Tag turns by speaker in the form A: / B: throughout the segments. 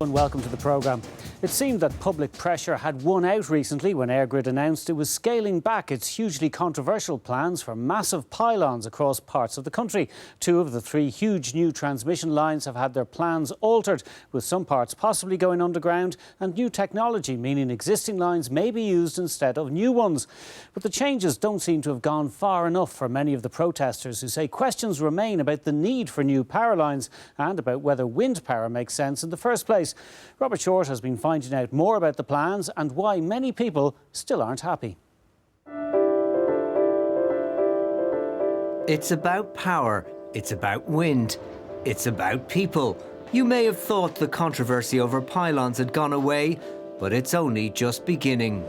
A: And welcome to the programme. It seemed that public pressure had won out recently when EirGrid announced it was scaling back its hugely controversial plans for massive pylons across parts of the country. 2 of the 3 huge new transmission lines have had their plans altered, with some parts possibly going underground and new technology meaning existing lines may be used instead of new ones. But the changes don't seem to have gone far enough for many of the protesters, who say questions remain about the need for new power lines and about whether wind power makes sense in the first place. Robert Short has been finding out more about the plans and why many people still aren't happy.
B: It's about power, it's about wind, it's about people. You may have thought the controversy over pylons had gone away, but it's only just beginning.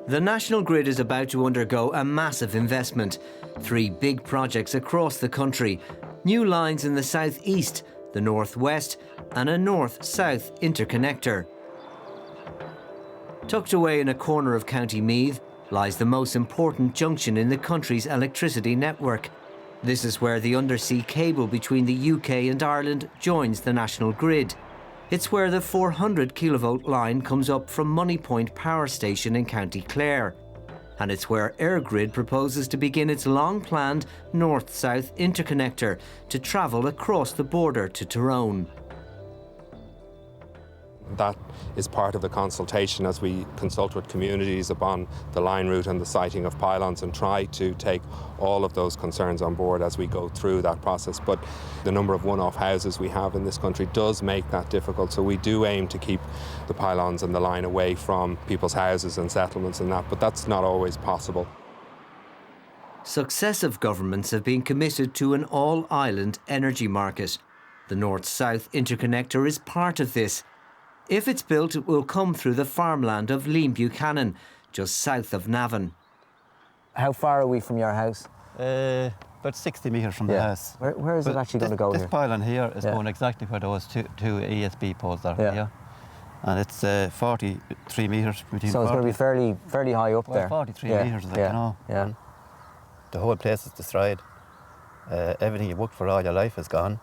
B: The national grid is about to undergo a massive investment. 3 big projects across the country. New lines in the southeast, the northwest, and a north-south interconnector. Tucked away in a corner of County Meath lies the most important junction in the country's electricity network. This is where the undersea cable between the UK and Ireland joins the national grid. It's where the 400 kilovolt line comes up from Moneypoint Power Station in County Clare. And it's where EirGrid proposes to begin its long-planned north-south interconnector to travel across the border to Tyrone.
C: That is part of the consultation as we consult with communities upon the line route and the siting of pylons, and try to take all of those concerns on board as we go through that process. But the number of one-off houses we have in this country does make that difficult, so we do aim to keep the pylons and the line away from people's houses and settlements and that, but that's not always possible.
B: Successive governments have been committed to an all-island energy market. The north-south interconnector is part of this. If it's built, it will come through the farmland of Lean Buchanan, just south of Navan.
D: How far are we from your house?
E: About 60 metres from the house.
D: Where is it actually going to go
E: this
D: here?
E: pylon here is going exactly where those two ESB poles are here. And it's 43 metres between.
D: So it's going to be fairly high up there.
E: 43 metres, like, you know.
D: Yeah.
E: The whole place is destroyed. Everything you worked for all your life is gone.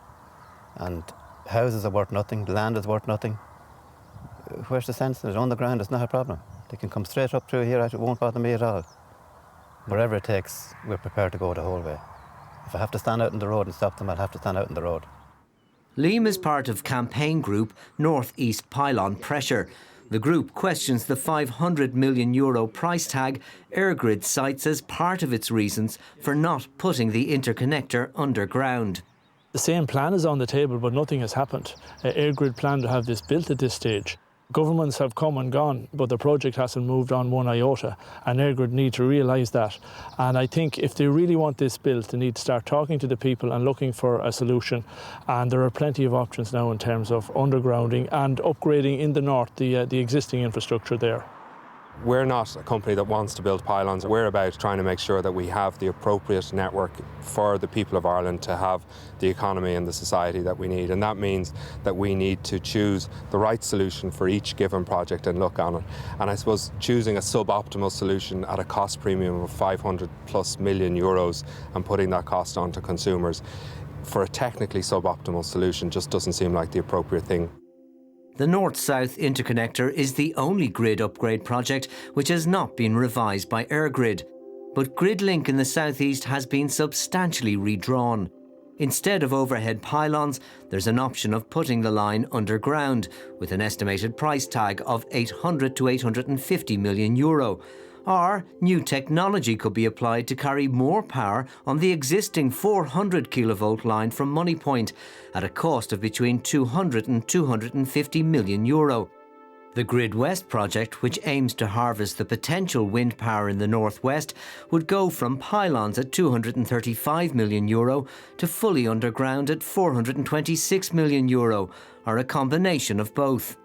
E: And houses are worth nothing, land is worth nothing. Where's the sense? It's underground, it's not a problem. They can come straight up through here, it won't bother me at all. Wherever it takes, we're prepared to go the whole way. If I have to stand out in the road and stop them, I'll have to stand out in the road.
B: Liam is part of campaign group North East Pylon Pressure. The group questions the €500 million price tag EirGrid cites as part of its reasons for not putting the interconnector underground.
F: The same plan is on the table, but nothing has happened. EirGrid planned to have this built at this stage. Governments have come and gone, but the project hasn't moved on one iota, and EirGrid need to realise that. And I think if they really want this built, they need to start talking to the people and looking for a solution. And there are plenty of options now in terms of undergrounding and upgrading in the north the existing infrastructure there.
C: We're not a company that wants to build pylons. We're about trying to make sure that we have the appropriate network for the people of Ireland to have the economy and the society that we need. And that means that we need to choose the right solution for each given project and look on it. And I suppose choosing a suboptimal solution at a cost premium of €500+ million and putting that cost onto consumers for a technically suboptimal solution just doesn't seem like the appropriate thing.
B: The north-south interconnector is the only grid upgrade project which has not been revised by EirGrid. But GridLink in the southeast has been substantially redrawn. Instead of overhead pylons, there's an option of putting the line underground, with an estimated price tag of €800 to €850 million. Or new technology could be applied to carry more power on the existing 400 kilovolt line from Moneypoint at a cost of between €200 and €250 million. The Grid West project, which aims to harvest the potential wind power in the northwest, would go from pylons at €235 million to fully underground at €426 million, or a combination of both.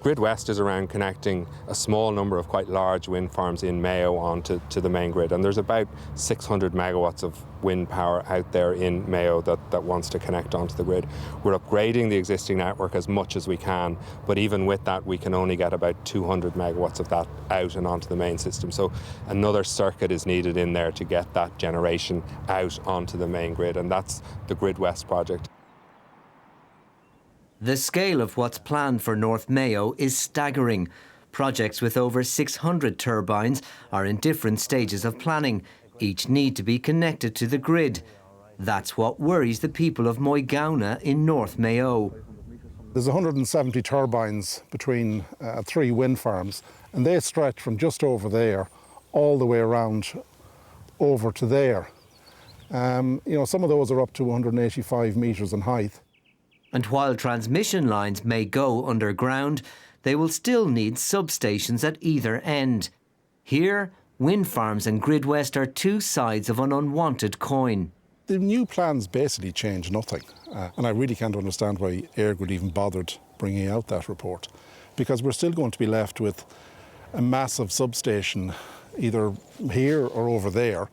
C: Grid West is around connecting a small number of quite large wind farms in Mayo onto the main grid, and there's about 600 megawatts of wind power out there in Mayo that wants to connect onto the grid. We're upgrading the existing network as much as we can, but even with that we can only get about 200 megawatts of that out and onto the main system. So another circuit is needed in there to get that generation out onto the main grid, and that's the Grid West project.
B: The scale of what's planned for North Mayo is staggering. Projects with over 600 turbines are in different stages of planning. Each need to be connected to the grid. That's what worries the people of Moygauna in North Mayo.
G: There's 170 turbines between 3 wind farms, and they stretch from just over there all the way around over to there. Some of those are up to 185 metres in height.
B: And while transmission lines may go underground, they will still need substations at either end. Here, wind farms and Grid West are two sides of an unwanted coin.
G: The new plans basically change nothing, and I really can't understand why EirGrid even bothered bringing out that report, because we're still going to be left with a massive substation either here or over there.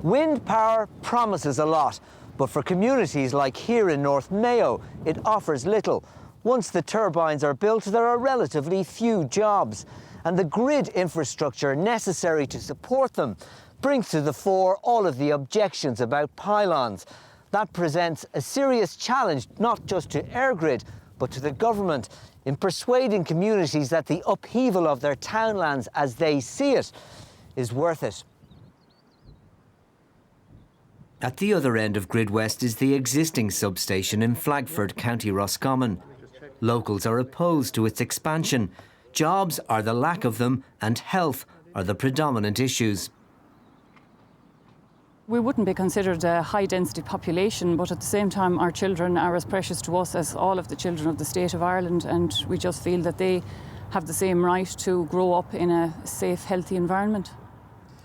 H: Wind power promises a lot, but for communities like here in North Mayo, it offers little. Once the turbines are built, there are relatively few jobs, and the grid infrastructure necessary to support them brings to the fore all of the objections about pylons. That presents a serious challenge not just to EirGrid, but to the government in persuading communities that the upheaval of their townlands as they see it is worth it.
B: At the other end of Grid West is the existing substation in Flagford, County Roscommon. Locals are opposed to its expansion. Jobs are the lack of them, and health are the predominant issues.
I: We wouldn't be considered a high-density population, but at the same time our children are as precious to us as all of the children of the state of Ireland, and we just feel that they have the same right to grow up in a safe, healthy environment.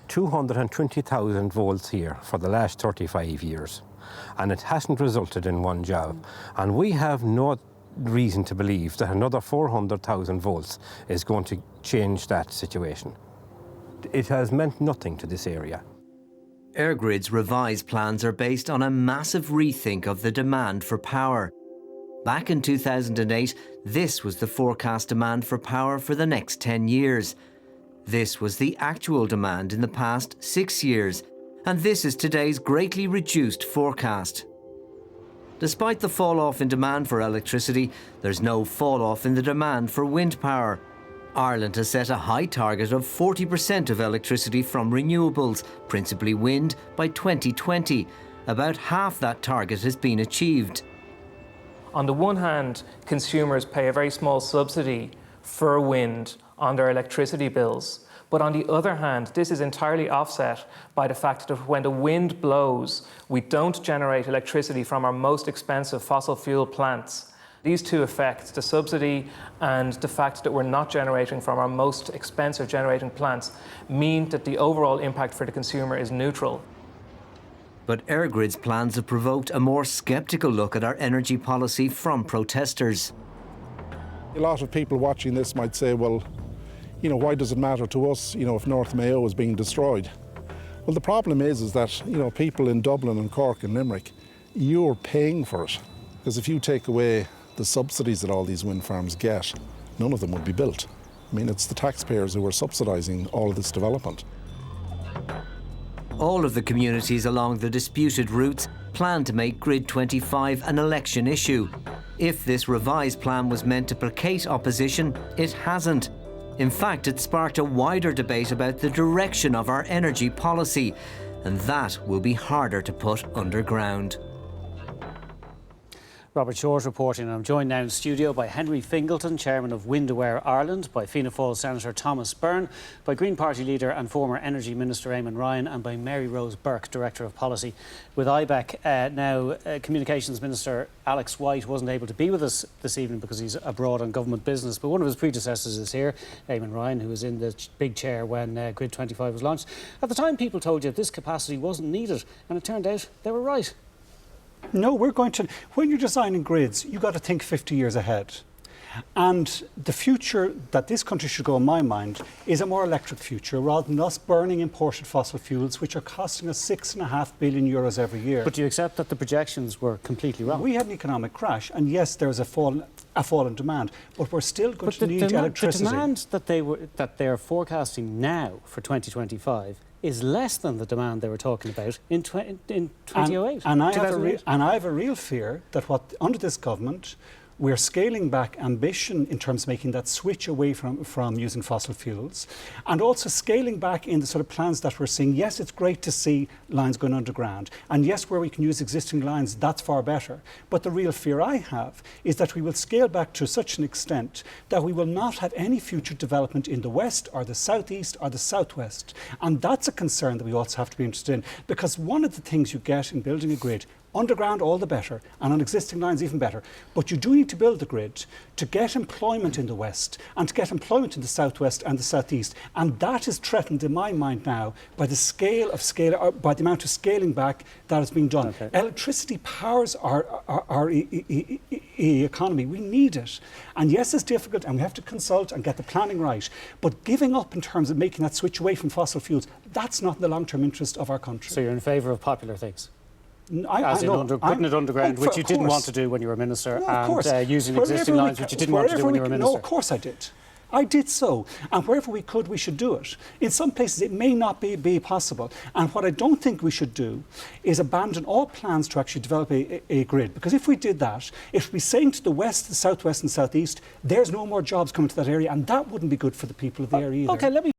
J: 220,000 volts here for the last 35 years, and it hasn't resulted in one job. And we have no reason to believe that another 400,000 volts is going to change that situation. It has meant nothing to this area.
B: EirGrid's revised plans are based on a massive rethink of the demand for power. Back in 2008, this was the forecast demand for power for the next 10 years. This was the actual demand in the past 6 years, and this is today's greatly reduced forecast. Despite the fall-off in demand for electricity, there's no fall-off in the demand for wind power. Ireland has set a high target of 40% of electricity from renewables, principally wind, by 2020. About half that target has been achieved.
K: On the one hand, consumers pay a very small subsidy for wind on their electricity bills. But on the other hand, this is entirely offset by the fact that when the wind blows, we don't generate electricity from our most expensive fossil fuel plants. These two effects, the subsidy and the fact that we're not generating from our most expensive generating plants, mean that the overall impact for the consumer is neutral.
B: But EirGrid's plans have provoked a more sceptical look at our energy policy from protesters.
G: A lot of people watching this might say, well, why does it matter to us, if North Mayo is being destroyed? Well, the problem is that, people in Dublin and Cork and Limerick, you're paying for it. Because if you take away the subsidies that all these wind farms get, none of them would be built. I mean, it's the taxpayers who are subsidising all of this development.
B: All of the communities along the disputed routes plan to make Grid 25 an election issue. If this revised plan was meant to placate opposition, it hasn't. In fact, it sparked a wider debate about the direction of our energy policy, and that will be harder to put underground.
A: Robert Short reporting, and I'm joined now in studio by Henry Fingleton, Chairman of WindAware Ireland, by Fianna Fáil Senator Thomas Byrne, by Green Party leader and former Energy Minister Eamon Ryan, and by Mary Rose Burke, Director of Policy with IBEC. Communications Minister Alex White wasn't able to be with us this evening because he's abroad on government business, but one of his predecessors is here, Eamon Ryan, who was in the big chair when Grid 25 was launched. At the time, people told you that this capacity wasn't needed, and it turned out they were right.
L: No, when you're designing grids, you've got to think 50 years ahead. And the future that this country should go, in my mind, is a more electric future rather than us burning imported fossil fuels, which are costing us €6.5 billion every year.
A: But do you accept that the projections were completely wrong?
L: We had an economic crash, and yes, there was a fall in demand, but we're still going to need electricity.
A: The demand that they're forecasting now for 2025 is less than the demand they were talking about in 2008.
L: And I have a real fear that under this government, we're scaling back ambition in terms of making that switch away from using fossil fuels, and also scaling back in the sort of plans that we're seeing. Yes, it's great to see lines going underground, and yes, where we can use existing lines, that's far better. But the real fear I have is that we will scale back to such an extent that we will not have any future development in the west or the southeast or the southwest. And that's a concern that we also have to be interested in, because one of the things you get in building a grid, underground, all the better, and on existing lines, even better. But you do need to build the grid to get employment in the west and to get employment in the southwest and the southeast. And that is threatened, in my mind now, by the by the amount of scaling back that has been done. Okay. Electricity powers our economy. We need it. And yes, it's difficult, and we have to consult and get the planning right. But giving up in terms of making that switch away from fossil fuels, that's not in the long-term interest of our country.
A: So you're in favour of popular things?
L: Putting
A: it underground, which you didn't want to do when you were Minister, and using existing lines, which you didn't want to do when you were Minister.
L: No, of course I did. I did so. And wherever we could, we should do it. In some places, it may not be possible. And what I don't think we should do is abandon all plans to actually develop a grid. Because if we did that, it would be saying to the west, the southwest and southeast, there's no more jobs coming to that area, and that wouldn't be good for the people of the area either.
A: Okay, let me